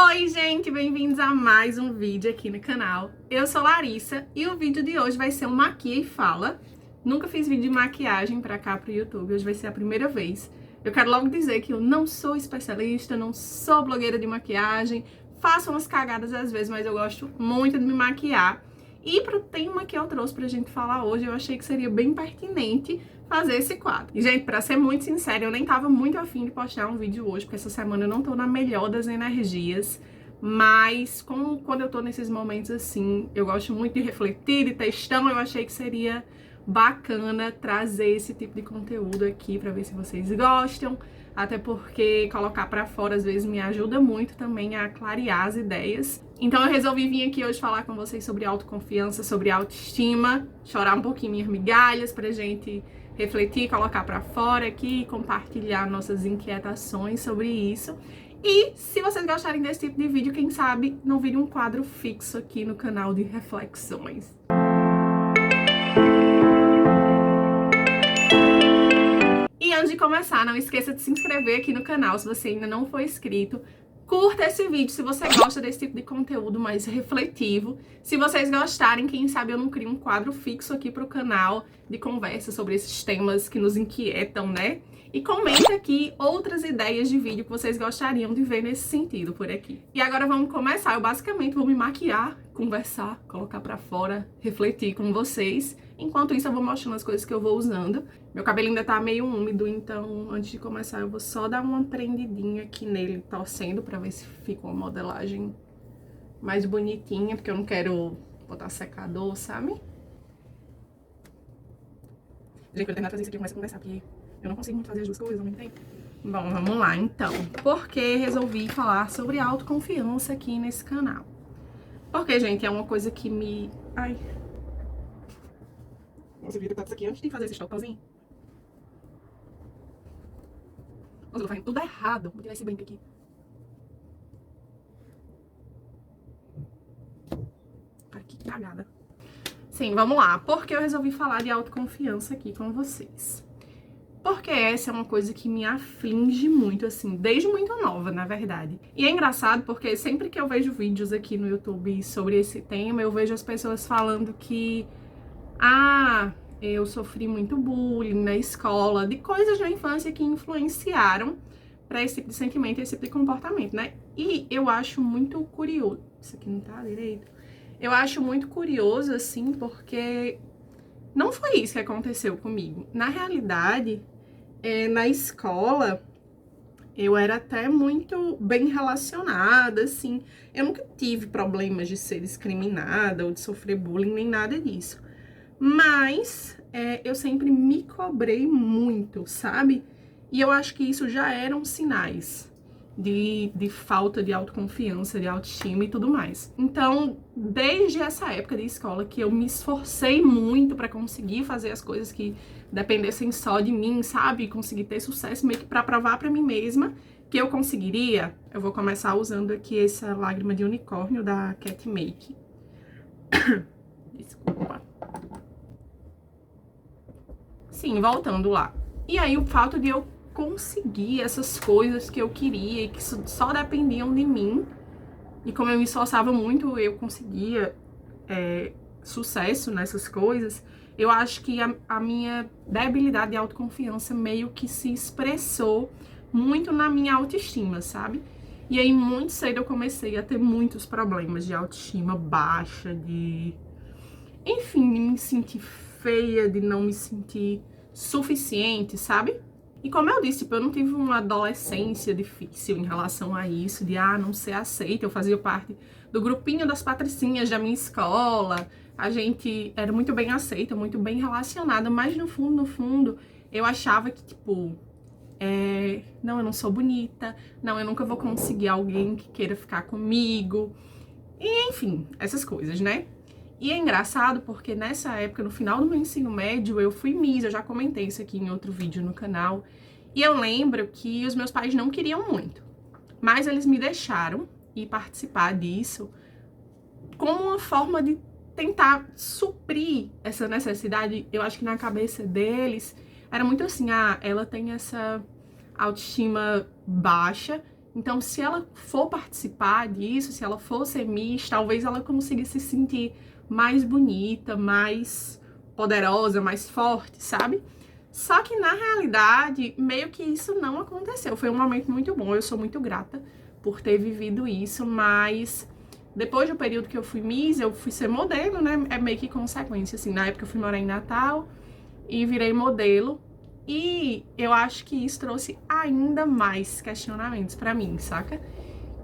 Oi, gente, bem-vindos a mais um vídeo aqui no canal. Eu sou Larissa e o vídeo de hoje vai ser um maquia e fala. Nunca fiz vídeo de maquiagem pra cá pro YouTube, hoje vai ser a primeira vez. Eu quero logo dizer que eu não sou especialista, não sou blogueira de maquiagem, faço umas cagadas às vezes, mas eu gosto muito de me maquiar. E pro tema que eu trouxe pra gente falar hoje, eu achei que seria bem pertinente fazer esse quadro. E, gente, pra ser muito sincera, eu nem tava muito afim de postar um vídeo hoje, porque essa semana eu não tô na melhor das energias. Mas, quando eu tô nesses momentos assim, eu gosto muito de refletir, de textão, eu achei que seria bacana trazer esse tipo de conteúdo aqui pra ver se vocês gostam. Até porque colocar pra fora às vezes me ajuda muito também a clarear as ideias. Então eu resolvi vir aqui hoje falar com vocês sobre autoconfiança, sobre autoestima, chorar um pouquinho minhas migalhas pra gente refletir, colocar pra fora aqui, compartilhar nossas inquietações sobre isso. E se vocês gostarem desse tipo de vídeo, quem sabe não vire um quadro fixo aqui no canal de reflexões. E antes de começar, não esqueça de se inscrever aqui no canal se você ainda não for inscrito. Curta esse vídeo se você gosta desse tipo de conteúdo mais refletivo. Se vocês gostarem, quem sabe eu não crio um quadro fixo aqui pro canal de conversa sobre esses temas que nos inquietam, né? E comenta aqui outras ideias de vídeo que vocês gostariam de ver nesse sentido por aqui. E agora vamos começar. Eu basicamente vou me maquiar, conversar, colocar pra fora, refletir com vocês. Enquanto isso eu vou mostrando as coisas que eu vou usando. Meu cabelo ainda tá meio úmido, então antes de começar eu vou só dar uma prendidinha aqui nele, torcendo pra ver se fica uma modelagem mais bonitinha, porque eu não quero botar secador, sabe? Gente, quando eu terminar de fazer isso aqui eu começo a conversar, porque eu não consigo muito fazer as duas coisas ao mesmo tempo. Bom, vamos lá então. Por que resolvi falar sobre autoconfiança aqui nesse canal? Porque, gente, é uma coisa que me... Ai... Nossa, eu devia ter botado isso aqui antes de fazer esse totalzinho. Nossa, eu tô fazendo tudo errado. Vou tirar esse brinco aqui. Cara, que cagada. Sim, vamos lá. Por que eu resolvi falar de autoconfiança aqui com vocês? Porque essa é uma coisa que me aflige muito, assim, desde muito nova, na verdade. E é engraçado porque sempre que eu vejo vídeos aqui no YouTube sobre esse tema, eu vejo as pessoas falando que... eu sofri muito bullying na escola, de coisas na infância que influenciaram para esse tipo de sentimento e esse tipo de comportamento, né? E eu acho muito curioso... Isso aqui não tá direito? Eu acho muito curioso, assim, porque não foi isso que aconteceu comigo. Na realidade, na escola, eu era até muito bem relacionada, assim. Eu nunca tive problemas de ser discriminada ou de sofrer bullying, nem nada disso. Mas eu sempre me cobrei muito, sabe? E eu acho que isso já eram sinais de falta de autoconfiança, de autoestima e tudo mais. Então, desde essa época de escola que eu me esforcei muito pra conseguir fazer as coisas que dependessem só de mim, sabe? Conseguir ter sucesso, meio que pra provar pra mim mesma que eu conseguiria. Eu vou começar usando aqui essa lágrima de unicórnio da Cat Make. Desculpa. Sim, voltando lá. E aí o fato de eu conseguir essas coisas que eu queria e que só dependiam de mim, e como eu me esforçava muito, eu conseguia sucesso nessas coisas, eu acho que a minha debilidade de autoconfiança meio que se expressou muito na minha autoestima, sabe? E aí muito cedo eu comecei a ter muitos problemas de autoestima baixa, enfim, de me sentir feia, de não me sentir suficiente, sabe? E como eu disse, tipo, eu não tive uma adolescência difícil em relação a isso, de não ser aceita. Eu fazia parte do grupinho das patricinhas da minha escola, a gente era muito bem aceita, muito bem relacionada, mas no fundo, eu achava que, tipo, não, eu não sou bonita, não, eu nunca vou conseguir alguém que queira ficar comigo, e enfim, essas coisas, né? E é engraçado porque nessa época, no final do meu ensino médio, eu fui Miss, eu já comentei isso aqui em outro vídeo no canal. E eu lembro que os meus pais não queriam muito, mas eles me deixaram ir participar disso como uma forma de tentar suprir essa necessidade. Eu acho que na cabeça deles era muito assim, ela tem essa autoestima baixa Então, se ela for participar disso, se ela for ser Miss, talvez ela consiga se sentir mais bonita, mais poderosa, mais forte, sabe? Só que na realidade, meio que isso não aconteceu. Foi um momento muito bom, eu sou muito grata por ter vivido isso, mas depois do período que eu fui Miss, eu fui ser modelo, né? É meio que consequência, assim. Na época eu fui morar em Natal e virei modelo. E eu acho que isso trouxe ainda mais questionamentos pra mim, saca?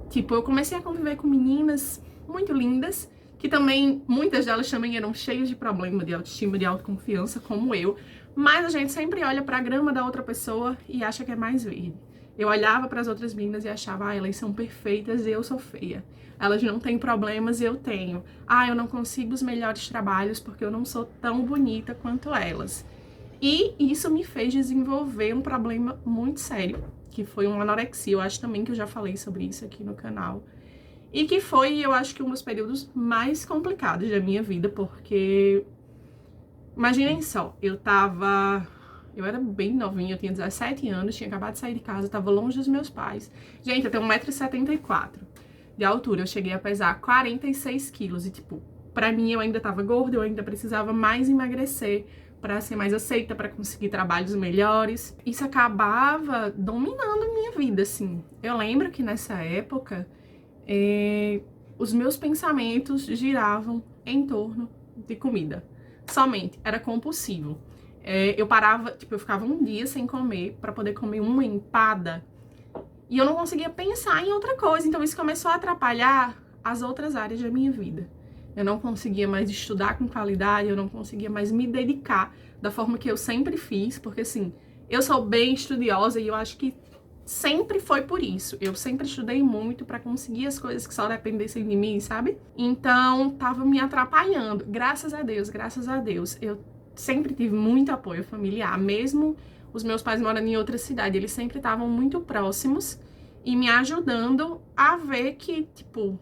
Tipo, eu comecei a conviver com meninas muito lindas, que também, muitas delas também eram cheias de problema de autoestima, de autoconfiança, como eu. Mas a gente sempre olha pra grama da outra pessoa e acha que é mais verde. Eu olhava para as outras meninas e achava, elas são perfeitas e eu sou feia. Elas não têm problemas e eu tenho. Eu não consigo os melhores trabalhos porque eu não sou tão bonita quanto elas. E isso me fez desenvolver um problema muito sério, que foi uma anorexia. Eu acho também que eu já falei sobre isso aqui no canal. E que foi, eu acho que um dos períodos mais complicados da minha vida, porque imaginem só, eu era bem novinha, eu tinha 17 anos, tinha acabado de sair de casa, tava longe dos meus pais. Gente, eu tenho 1,74 m de altura, eu cheguei a pesar 46 quilos e, tipo, pra mim eu ainda tava gorda, eu ainda precisava mais emagrecer pra ser mais aceita, pra conseguir trabalhos melhores. Isso acabava dominando minha vida, assim. Eu lembro que nessa época, os meus pensamentos giravam em torno de comida. Somente, era compulsivo. Eu parava, tipo, eu ficava um dia sem comer pra poder comer uma empada e eu não conseguia pensar em outra coisa. Então isso começou a atrapalhar as outras áreas da minha vida. Eu não conseguia mais estudar com qualidade, eu não conseguia mais me dedicar da forma que eu sempre fiz, porque assim, eu sou bem estudiosa e eu acho que sempre foi por isso. Eu sempre estudei muito pra conseguir as coisas que só dependessem de mim, sabe? Então, tava me atrapalhando. Graças a Deus, eu sempre tive muito apoio familiar, mesmo os meus pais morando em outra cidade, eles sempre estavam muito próximos e me ajudando a ver que, tipo,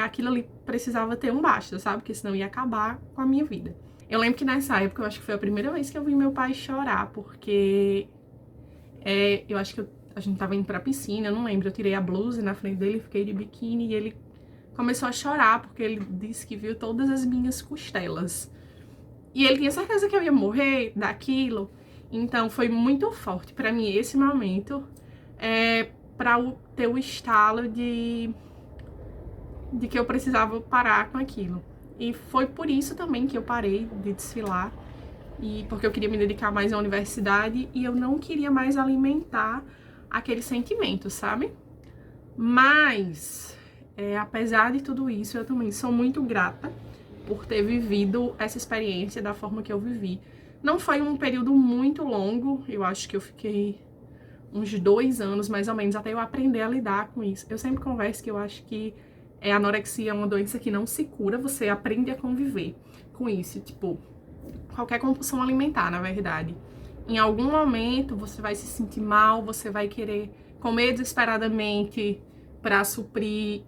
aquilo ali precisava ter um basta, sabe? Porque senão ia acabar com a minha vida. Eu lembro que nessa época, eu acho que foi a primeira vez que eu vi meu pai chorar, porque eu acho que a gente tava indo pra piscina, eu não lembro, eu tirei a blusa na frente dele, fiquei de biquíni e ele começou a chorar, porque ele disse que viu todas as minhas costelas. E ele tinha certeza que eu ia morrer daquilo. Então foi muito forte pra mim esse momento, pra ter o estalo de que eu precisava parar com aquilo. E foi por isso também que eu parei de desfilar, e porque eu queria me dedicar mais à universidade e eu não queria mais alimentar aquele sentimento, sabe? Mas, apesar de tudo isso, eu também sou muito grata por ter vivido essa experiência da forma que eu vivi. Não foi um período muito longo, eu acho que eu fiquei uns 2 anos, mais ou menos, até eu aprender a lidar com isso. Eu sempre converso que eu acho que a anorexia é uma doença que não se cura, você aprende a conviver com isso, tipo, qualquer compulsão alimentar, na verdade. Em algum momento você vai se sentir mal, você vai querer comer desesperadamente pra suprir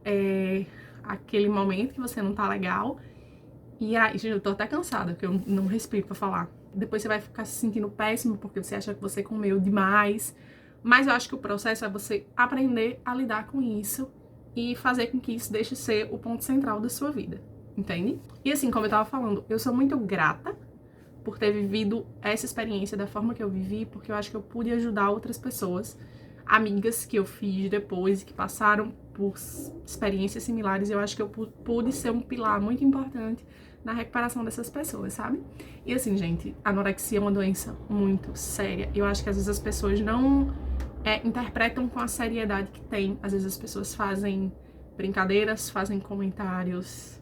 aquele momento que você não tá legal. E aí, gente, eu tô até cansada, porque eu não respiro pra falar. Depois você vai ficar se sentindo péssimo, porque você acha que você comeu demais. Mas eu acho que o processo é você aprender a lidar com isso e fazer com que isso deixe de ser o ponto central da sua vida, entende? E assim, como eu tava falando, eu sou muito grata por ter vivido essa experiência da forma que eu vivi, porque eu acho que eu pude ajudar outras pessoas, amigas que eu fiz depois, que passaram por experiências similares. Eu acho que eu pude ser um pilar muito importante na recuperação dessas pessoas, sabe? E assim, gente, a anorexia é uma doença muito séria. Eu acho que às vezes as pessoas não interpretam com a seriedade que tem. Às vezes as pessoas fazem brincadeiras, fazem comentários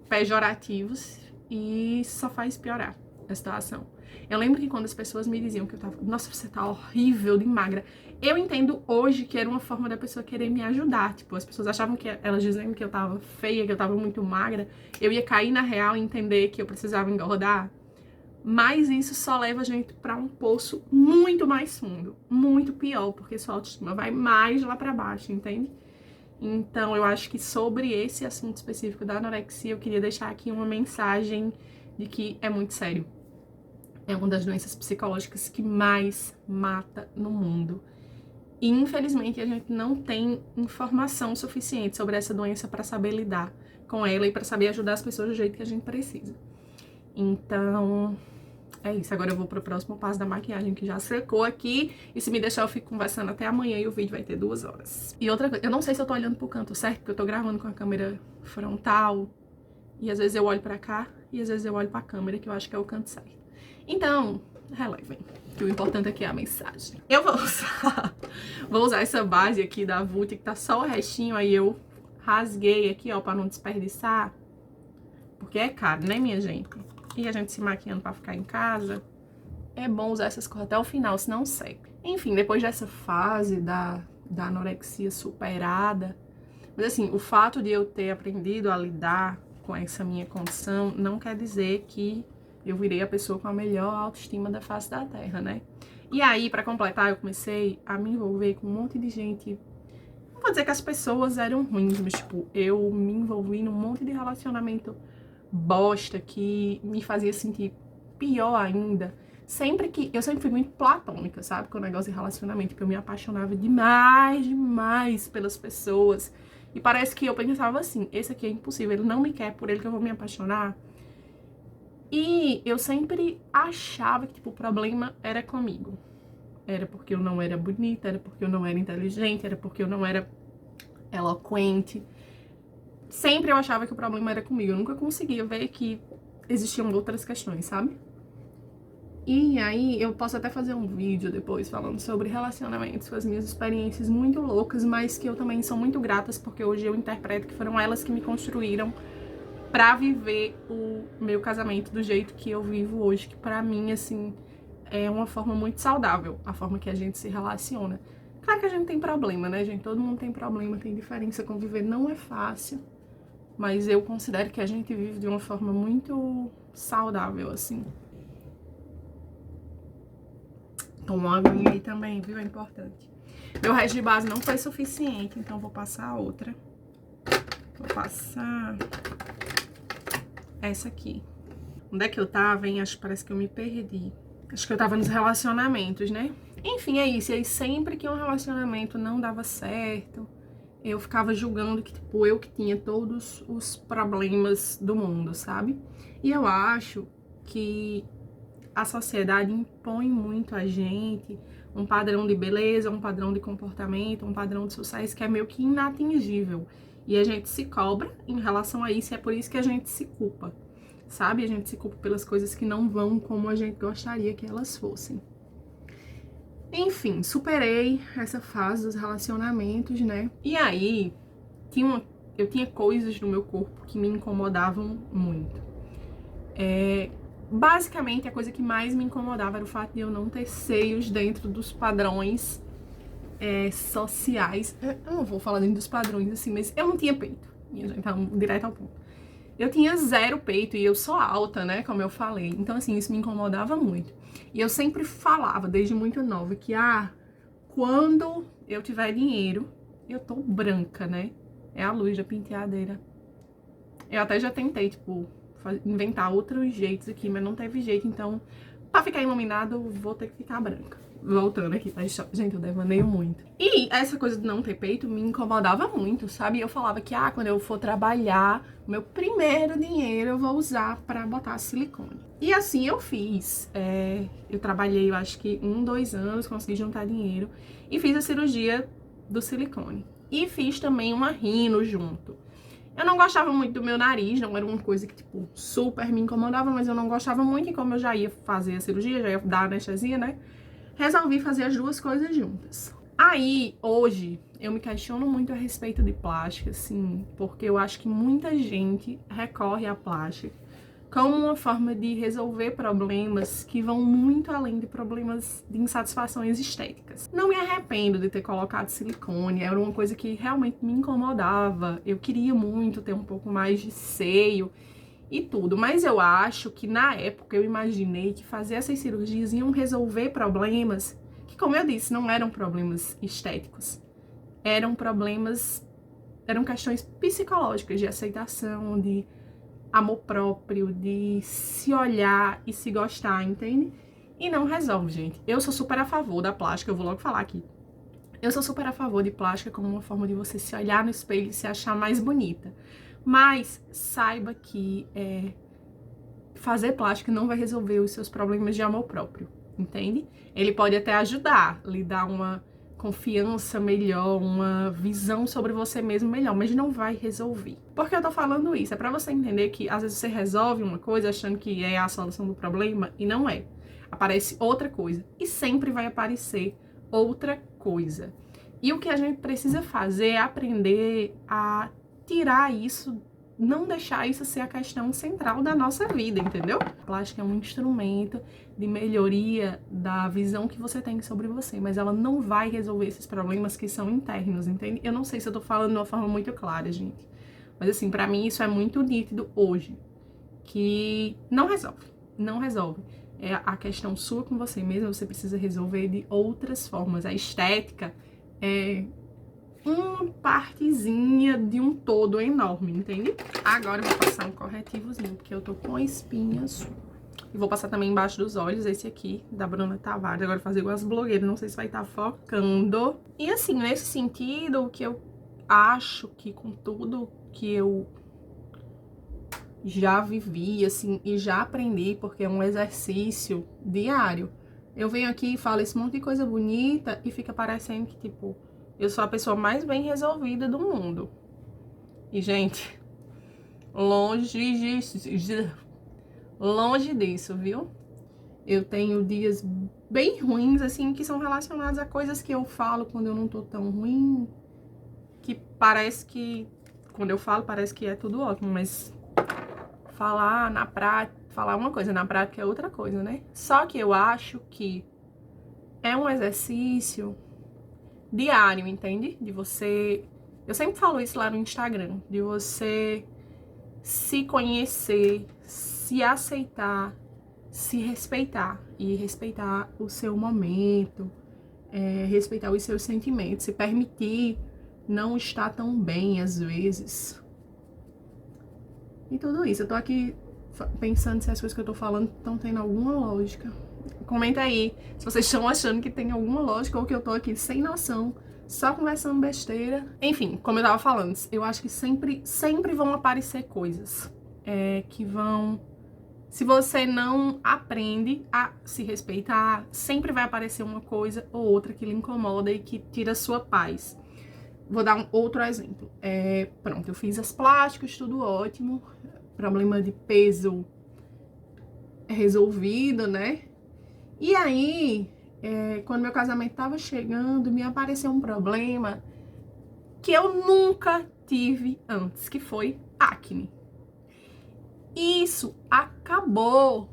pejorativos e só faz piorar a situação. Eu lembro que quando as pessoas me diziam que eu tava, nossa, você tá horrível de magra, eu entendo hoje que era uma forma da pessoa querer me ajudar. Tipo, as pessoas achavam que elas dizendo que eu tava feia, que eu tava muito magra, eu ia cair na real e entender que eu precisava engordar. Mas isso só leva a gente pra um poço muito mais fundo, muito pior, porque sua autoestima vai mais lá pra baixo, entende? Então, eu acho que sobre esse assunto específico da anorexia, eu queria deixar aqui uma mensagem de que é muito sério. É uma das doenças psicológicas que mais mata no mundo. E, infelizmente, a gente não tem informação suficiente sobre essa doença para saber lidar com ela e para saber ajudar as pessoas do jeito que a gente precisa. Então, é isso. Agora eu vou pro próximo passo da maquiagem, que já secou aqui. E se me deixar, eu fico conversando até amanhã e o vídeo vai ter 2 horas. E outra coisa, eu não sei se eu tô olhando pro canto certo, porque eu tô gravando com a câmera frontal. E às vezes eu olho pra cá e às vezes eu olho pra câmera, que eu acho que é o canto certo. Então, relevem, que o importante aqui é a mensagem. Eu vou usar essa base aqui da Vult, que tá só o restinho, aí eu rasguei aqui, ó, pra não desperdiçar. Porque é caro, né, minha gente? E a gente se maquiando pra ficar em casa, é bom usar essas cores até o final, senão seca. Enfim, depois dessa fase da anorexia superada, mas assim, o fato de eu ter aprendido a lidar com essa minha condição não quer dizer que eu virei a pessoa com a melhor autoestima da face da Terra, né? E aí, pra completar, eu comecei a me envolver com um monte de gente. Não vou dizer que as pessoas eram ruins, mas tipo, eu me envolvi num monte de relacionamento bosta que me fazia sentir pior ainda. Eu sempre fui muito platônica, sabe? Com o negócio de relacionamento, que eu me apaixonava demais pelas pessoas. E parece que eu pensava assim, esse aqui é impossível, ele não me quer, por ele que eu vou me apaixonar. E eu sempre achava que, tipo, o problema era comigo. Era porque eu não era bonita, era porque eu não era inteligente, era porque eu não era eloquente. Sempre eu achava que o problema era comigo. Eu nunca conseguia ver que existiam outras questões, sabe? E aí eu posso até fazer um vídeo depois falando sobre relacionamentos, com as minhas experiências muito loucas, mas que eu também sou muito gratas, porque hoje eu interpreto que foram elas que me construíram pra viver o meu casamento do jeito que eu vivo hoje, que pra mim, assim, é uma forma muito saudável, a forma que a gente se relaciona. Claro que a gente tem problema, né, gente? Todo mundo tem problema, tem diferença, conviver não é fácil, mas eu considero que a gente vive de uma forma muito saudável, assim. Toma uma aguinha aí também, viu? É importante. Meu resto de base não foi suficiente, então vou passar outra. Vou passar essa aqui. Onde é que eu tava, hein? Acho que parece que eu me perdi. Acho que eu tava nos relacionamentos, né? Enfim, é isso. E aí sempre que um relacionamento não dava certo, eu ficava julgando que, tipo, eu que tinha todos os problemas do mundo, sabe? E eu acho que a sociedade impõe muito a gente um padrão de beleza, um padrão de comportamento, um padrão de sucesso que é meio que inatingível. E a gente se cobra em relação a isso, e é por isso que a gente se culpa, sabe? A gente se culpa pelas coisas que não vão como a gente gostaria que elas fossem. Enfim, superei essa fase dos relacionamentos, né? E aí, eu tinha coisas no meu corpo que me incomodavam muito. Basicamente, a coisa que mais me incomodava era o fato de eu não ter seios dentro dos padrões sociais. Eu não vou falar dentro dos padrões, assim, mas eu não tinha peito. Então, direto ao ponto. Eu tinha 0 peito e eu sou alta, né, como eu falei. Então, assim, isso me incomodava muito. E eu sempre falava, desde muito nova, que, quando eu tiver dinheiro, eu tô branca, né? É a luz da penteadeira. Eu até já tentei, tipo, inventar outros jeitos aqui, mas não teve jeito, então, pra ficar iluminado, vou ter que ficar branca. Voltando aqui, tá? Gente, eu devaneio muito. E essa coisa de não ter peito me incomodava muito, sabe? Eu falava que, quando eu for trabalhar, meu primeiro dinheiro eu vou usar pra botar silicone. E assim eu fiz. Eu trabalhei, eu acho que 2 anos, consegui juntar dinheiro e fiz a cirurgia do silicone. E fiz também uma rino junto. Eu não gostava muito do meu nariz, não era uma coisa que, tipo, super me incomodava, mas eu não gostava muito, e como eu já ia fazer a cirurgia, já ia dar anestesia, né? Resolvi fazer as 2 coisas juntas. Aí, hoje, eu me questiono muito a respeito de plástica, assim, porque eu acho que muita gente recorre à plástica como uma forma de resolver problemas que vão muito além de problemas de insatisfações estéticas. Não me arrependo de ter colocado silicone, era uma coisa que realmente me incomodava. Eu queria muito ter um pouco mais de seio e tudo, mas eu acho que na época eu imaginei que fazer essas cirurgias iam resolver problemas que, como eu disse, não eram problemas estéticos. Eram questões psicológicas, de aceitação, de amor próprio, de se olhar e se gostar, entende? E não resolve, gente. Eu sou super a favor da plástica, eu vou logo falar aqui. Eu sou super a favor de plástica como uma forma de você se olhar no espelho e se achar mais bonita. Mas saiba que fazer plástica não vai resolver os seus problemas de amor próprio, entende? Ele pode até ajudar, lhe dar uma confiança melhor, uma visão sobre você mesmo melhor, mas não vai resolver. Por que eu tô falando isso? É pra você entender que às vezes você resolve uma coisa achando que é a solução do problema e não é. Aparece outra coisa e sempre vai aparecer outra coisa. E o que a gente precisa fazer é aprender a tirar isso, não deixar isso ser a questão central da nossa vida, entendeu? A plástica é um instrumento de melhoria da visão que você tem sobre você, mas ela não vai resolver esses problemas que são internos, entende? Eu não sei se eu tô falando de uma forma muito clara, gente, mas assim, pra mim isso é muito nítido hoje, que não resolve. É a questão sua com você mesma, você precisa resolver de outras formas. A estética é uma partezinha de um todo enorme, entende? Agora eu vou passar um corretivozinho, porque eu tô com espinhas. E vou passar também embaixo dos olhos, esse aqui, da Bruna Tavares. Agora fazer igual as blogueiras, não sei se vai estar focando. E assim, nesse sentido, o que eu acho que com tudo que eu já vivi, assim, e já aprendi, porque é um exercício diário. Eu venho aqui e falo esse monte de coisa bonita e fica parecendo que, tipo, eu sou a pessoa mais bem resolvida do mundo. E, gente, longe disso, viu? Eu tenho dias bem ruins, assim, que são relacionados a coisas que eu falo quando eu não tô tão ruim, que parece que, quando eu falo, parece que é tudo ótimo, mas falar na prática, falar uma coisa, na prática é outra coisa, né? Só que eu acho que é um exercício diário, entende? De você... Eu sempre falo isso lá no Instagram, de você se conhecer, se aceitar, se respeitar e respeitar o seu momento, respeitar os seus sentimentos, se permitir não estar tão bem às vezes. E tudo isso, eu tô aqui pensando se as coisas que eu tô falando estão tendo alguma lógica. Comenta aí se vocês estão achando que tem alguma lógica ou que eu tô aqui sem noção, só conversando besteira. Enfim, como eu tava falando, eu acho que sempre vão aparecer coisas que vão... Se você não aprende a se respeitar, sempre vai aparecer uma coisa ou outra que lhe incomoda e que tira a sua paz. Vou dar um outro exemplo. Pronto, eu fiz as plásticas, tudo ótimo. Problema de peso resolvido, né? E aí, quando meu casamento tava chegando, me apareceu um problema que eu nunca tive antes, que foi acne. Isso acabou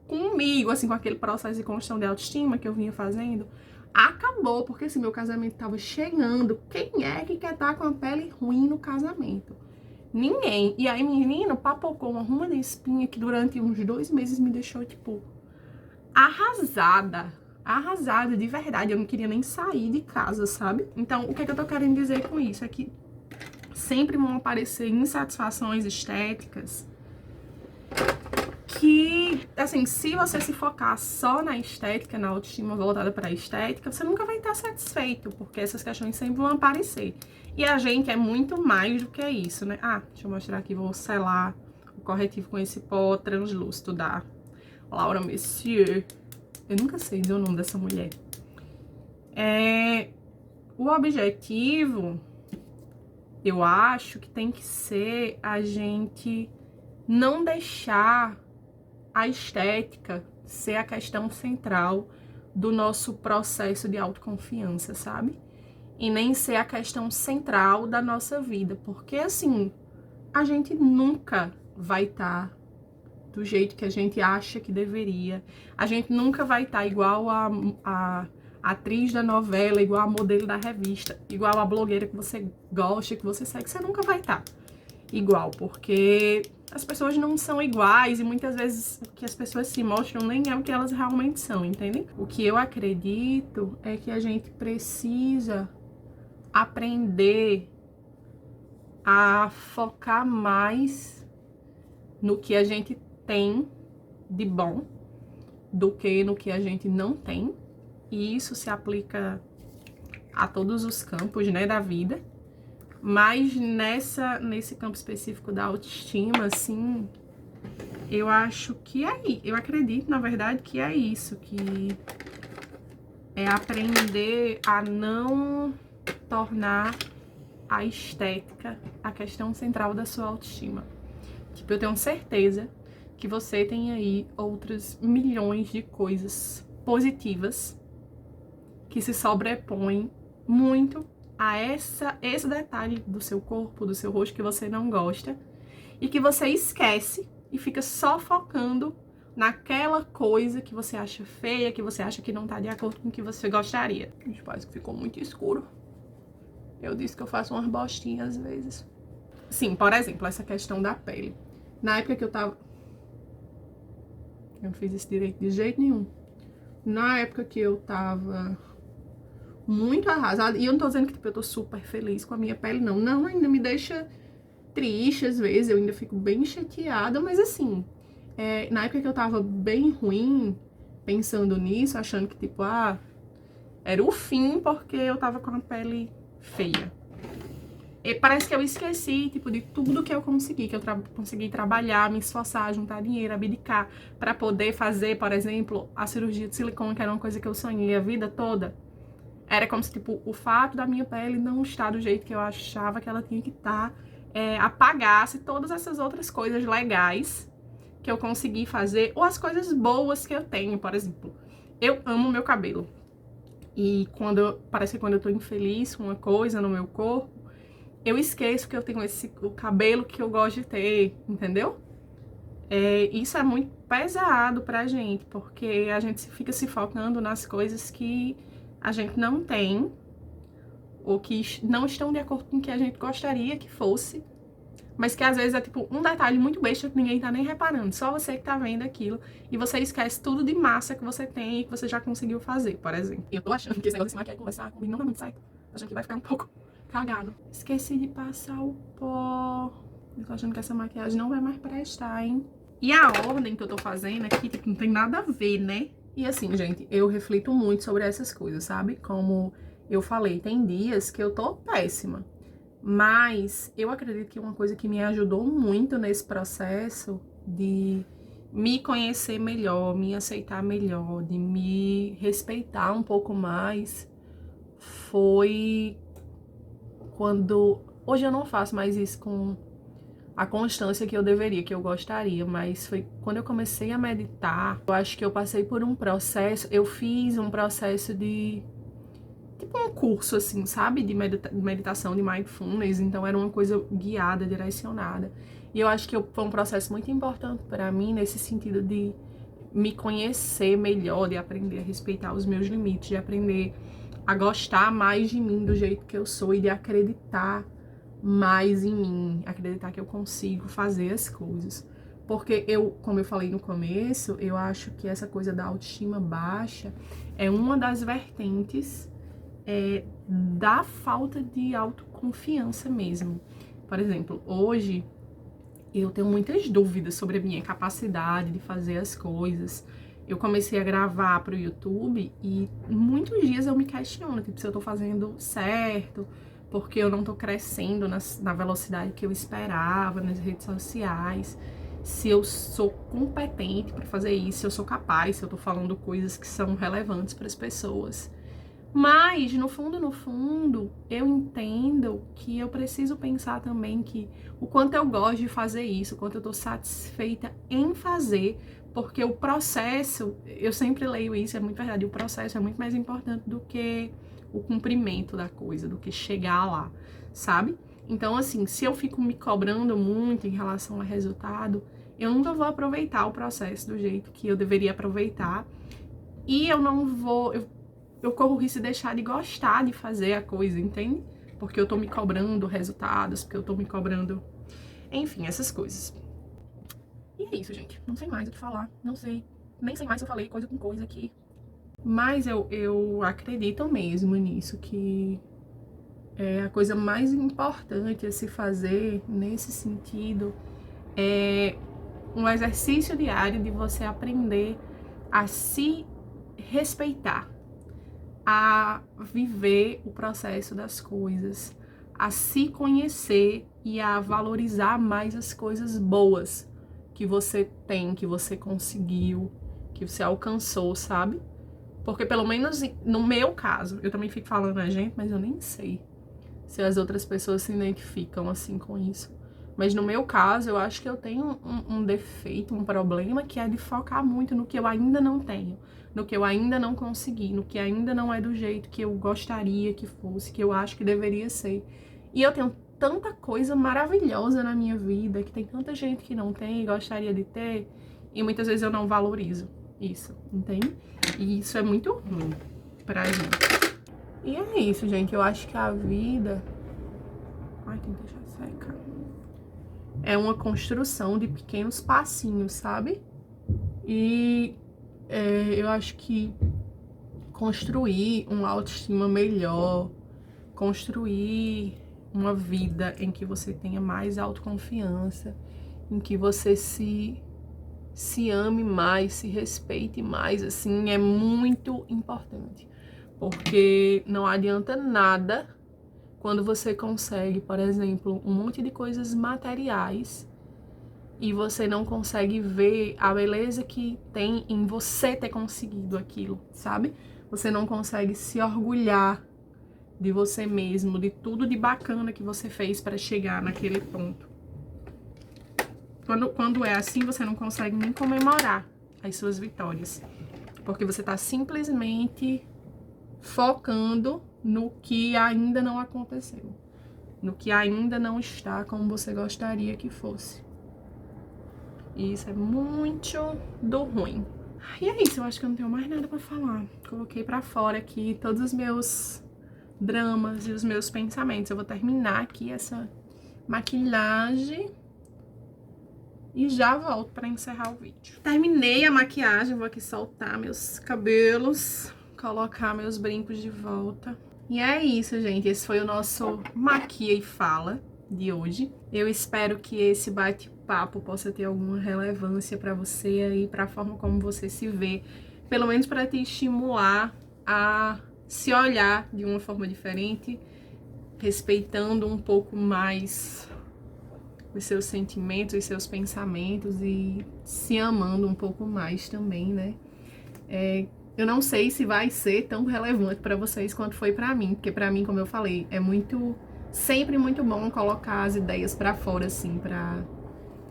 comigo, assim, com aquele processo de construção de autoestima que eu vinha fazendo. Acabou, porque assim, meu casamento tava chegando. Quem é que quer estar com a pele ruim no casamento? Ninguém. E aí, menino, papocou uma ruma de espinha que durante uns 2 meses me deixou, tipo, arrasada. Arrasada, de verdade. Eu não queria nem sair de casa, sabe? Então, o que é que eu tô querendo dizer com isso? É que sempre vão aparecer insatisfações estéticas que, assim, se você se focar só na estética, na autoestima voltada para a estética, você nunca vai estar satisfeito, porque essas questões sempre vão aparecer. E a gente é muito mais do que isso, né? Ah, deixa eu mostrar aqui, vou selar o corretivo com esse pó translúcido da Laura Mercier. Eu nunca sei dizer o nome dessa mulher. O objetivo, eu acho que tem que ser a gente não deixar a estética ser a questão central do nosso processo de autoconfiança, sabe? E nem ser a questão central da nossa vida, porque assim, a gente nunca vai estar do jeito que a gente acha que deveria, a gente nunca vai estar igual a atriz da novela, igual a modelo da revista, igual a blogueira que você gosta, que você segue, você nunca vai estar igual, porque as pessoas não são iguais e muitas vezes o que as pessoas se mostram nem é o que elas realmente são, entendem? O que eu acredito é que a gente precisa aprender a focar mais no que a gente tem de bom do que no que a gente não tem. E isso se aplica a todos os campos, né, da vida. Mas nesse campo específico da autoestima, assim, eu acho que eu acredito, na verdade, que é isso, que é aprender a não tornar a estética a questão central da sua autoestima. Tipo, eu tenho certeza que você tem aí outras milhões de coisas positivas que se sobrepõem muito a esse detalhe do seu corpo, do seu rosto que você não gosta e que você esquece e fica só focando naquela coisa que você acha feia, que você acha que não tá de acordo com o que você gostaria. Gente, parece que ficou muito escuro. Eu disse que eu faço umas bostinhas às vezes. Sim, por exemplo, essa questão da pele. Na época que eu tava... Eu não fiz isso direito de jeito nenhum. Na época que eu tava muito arrasada, e eu não tô dizendo que tipo, eu tô super feliz com a minha pele, não. Não, ainda me deixa triste às vezes, eu ainda fico bem chateada, mas assim, na época que eu tava bem ruim, pensando nisso, achando que tipo, era o fim porque eu tava com a pele feia. E parece que eu esqueci, tipo, de tudo que eu consegui, que eu consegui trabalhar, me esforçar, juntar dinheiro, abdicar, pra poder fazer, por exemplo, a cirurgia de silicone, que era uma coisa que eu sonhei a vida toda. Era como se, tipo, o fato da minha pele não estar do jeito que eu achava que ela tinha que estar, apagasse todas essas outras coisas legais que eu consegui fazer, ou as coisas boas que eu tenho, por exemplo. Eu amo meu cabelo. E parece que quando eu tô infeliz com uma coisa no meu corpo, eu esqueço que eu tenho o cabelo que eu gosto de ter, entendeu? Isso é muito pesado pra gente, porque a gente fica se focando nas coisas que a gente não tem, ou que não estão de acordo com o que a gente gostaria que fosse, mas que às vezes é tipo um detalhe muito besta que ninguém tá nem reparando, só você que tá vendo aquilo, e você esquece tudo de massa que você tem e que você já conseguiu fazer, por exemplo. Eu tô achando que esse negócio de maquiagem conversar comigo não dá muito certo, achando que vai ficar um pouco cagado. Esqueci de passar o pó. Eu tô achando que essa maquiagem não vai mais prestar, hein? E a ordem que eu tô fazendo aqui, tipo, não tem nada a ver, né? E assim, gente, eu reflito muito sobre essas coisas, sabe? Como eu falei, tem dias que eu tô péssima. Mas eu acredito que uma coisa que me ajudou muito nesse processo de me conhecer melhor, me aceitar melhor, de me respeitar um pouco mais, foi quando... Hoje eu não faço mais isso com a constância que eu deveria, que eu gostaria, mas foi quando eu comecei a meditar. Eu acho que eu passei por um processo, eu fiz um processo de... tipo um curso, assim, sabe? De meditação, de mindfulness. Então era uma coisa guiada, direcionada. E eu acho que foi um processo muito importante para mim, nesse sentido de me conhecer melhor, de aprender a respeitar os meus limites, de aprender a gostar mais de mim do jeito que eu sou e de acreditar mais em mim, acreditar que eu consigo fazer as coisas. Porque como eu falei no começo, eu acho que essa coisa da autoestima baixa é uma das vertentes da falta de autoconfiança mesmo. Por exemplo, hoje eu tenho muitas dúvidas sobre a minha capacidade de fazer as coisas. Eu comecei a gravar pro YouTube e muitos dias eu me questiono, tipo, se eu tô fazendo certo, porque eu não tô crescendo na velocidade que eu esperava nas redes sociais, se eu sou competente para fazer isso, se eu sou capaz, se eu tô falando coisas que são relevantes para as pessoas. Mas, no fundo, eu entendo que eu preciso pensar também que o quanto eu gosto de fazer isso, o quanto eu tô satisfeita em fazer, porque o processo, eu sempre leio isso, é muito verdade, o processo é muito mais importante do que o cumprimento da coisa, do que chegar lá, sabe? Então, assim, se eu fico me cobrando muito em relação ao resultado, eu nunca vou aproveitar o processo do jeito que eu deveria aproveitar e eu não vou... Eu corro o risco de deixar de gostar de fazer a coisa, entende? Porque eu tô me cobrando resultados, porque eu tô me cobrando... Enfim, essas coisas. E é isso, gente. Não sei mais o que falar, não sei. Nem sei mais se eu falei coisa com coisa aqui. Mas eu acredito mesmo nisso, que a coisa mais importante a se fazer nesse sentido é um exercício diário de você aprender a se respeitar. a viver o processo das coisas, a se conhecer e a valorizar mais as coisas boas que você tem, que você conseguiu, que você alcançou, sabe? Porque pelo menos no meu caso, eu também fico falando a gente, mas eu nem sei se as outras pessoas se identificam assim com isso. Mas no meu caso, eu acho que eu tenho um defeito, um problema, que é de focar muito no que eu ainda não tenho, no que eu ainda não consegui, no que ainda não é do jeito que eu gostaria que fosse, que eu acho que deveria ser. E eu tenho tanta coisa maravilhosa na minha vida, que tem tanta gente que não tem e gostaria de ter, e muitas vezes eu não valorizo isso, entende? E isso é muito ruim pra gente. E é isso, gente. Eu acho que a vida... Ai, tem que deixar secar. É uma construção de pequenos passinhos, sabe? E eu acho que construir uma autoestima melhor, construir uma vida em que você tenha mais autoconfiança, em que você se ame mais, se respeite mais, assim, é muito importante. Porque não adianta nada quando você consegue, por exemplo, um monte de coisas materiais e você não consegue ver a beleza que tem em você ter conseguido aquilo, sabe? Você não consegue se orgulhar de você mesmo, de tudo de bacana que você fez para chegar naquele ponto. Quando é assim, você não consegue nem comemorar as suas vitórias, porque você tá simplesmente focando no que ainda não aconteceu, no que ainda não está como você gostaria que fosse. E isso é muito do ruim. E é isso, eu acho que eu não tenho mais nada pra falar. Coloquei pra fora aqui todos os meus dramas e os meus pensamentos. Eu vou terminar aqui essa maquilhagem e já volto pra encerrar o vídeo. Terminei a maquiagem, vou aqui soltar meus cabelos, colocar meus brincos de volta. E é isso, gente. Esse foi o nosso Maquia e Fala de hoje. Eu espero que esse bate-papo possa ter alguma relevância pra você aí, pra forma como você se vê. Pelo menos pra te estimular a se olhar de uma forma diferente, respeitando um pouco mais os seus sentimentos, os seus pensamentos e se amando um pouco mais também, né? Eu não sei se vai ser tão relevante pra vocês quanto foi pra mim, porque pra mim, como eu falei, é sempre muito bom colocar as ideias pra fora, assim, pra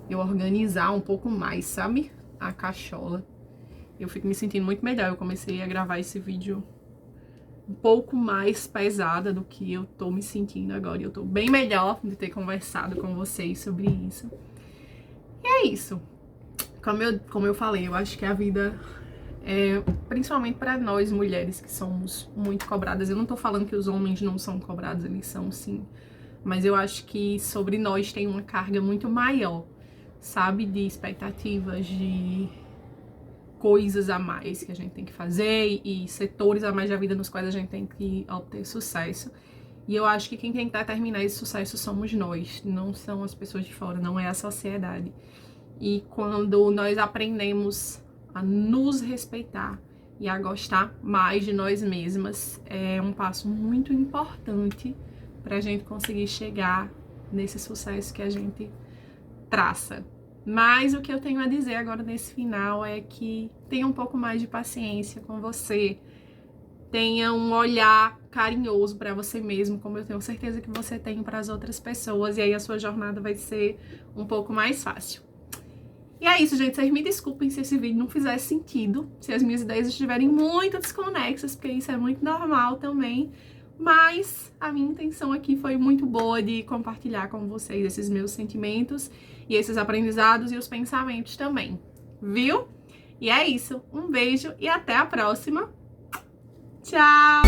eu organizar um pouco mais, sabe? A cachola. Eu fico me sentindo muito melhor. Eu comecei a gravar esse vídeo um pouco mais pesada do que eu tô me sentindo agora. E eu tô bem melhor de ter conversado com vocês sobre isso. E é isso. Como eu falei, eu acho que a vida... principalmente para nós mulheres que somos muito cobradas. Eu não tô falando que os homens não são cobrados, eles são sim, mas eu acho que sobre nós tem uma carga muito maior, sabe, de expectativas, de coisas a mais que a gente tem que fazer e setores a mais da vida nos quais a gente tem que obter sucesso. E eu acho que quem tem que determinar esse sucesso somos nós, não são as pessoas de fora, não é a sociedade. E quando nós aprendemos a nos respeitar e a gostar mais de nós mesmas, é um passo muito importante pra gente conseguir chegar nesse sucesso que a gente traça. Mas o que eu tenho a dizer agora nesse final é que tenha um pouco mais de paciência com você, tenha um olhar carinhoso pra você mesmo, como eu tenho certeza que você tem para as outras pessoas, e aí a sua jornada vai ser um pouco mais fácil. E é isso, gente. Vocês me desculpem se esse vídeo não fizer sentido, se as minhas ideias estiverem muito desconexas, porque isso é muito normal também. Mas a minha intenção aqui foi muito boa de compartilhar com vocês esses meus sentimentos e esses aprendizados e os pensamentos também, viu? E é isso. Um beijo e até a próxima. Tchau!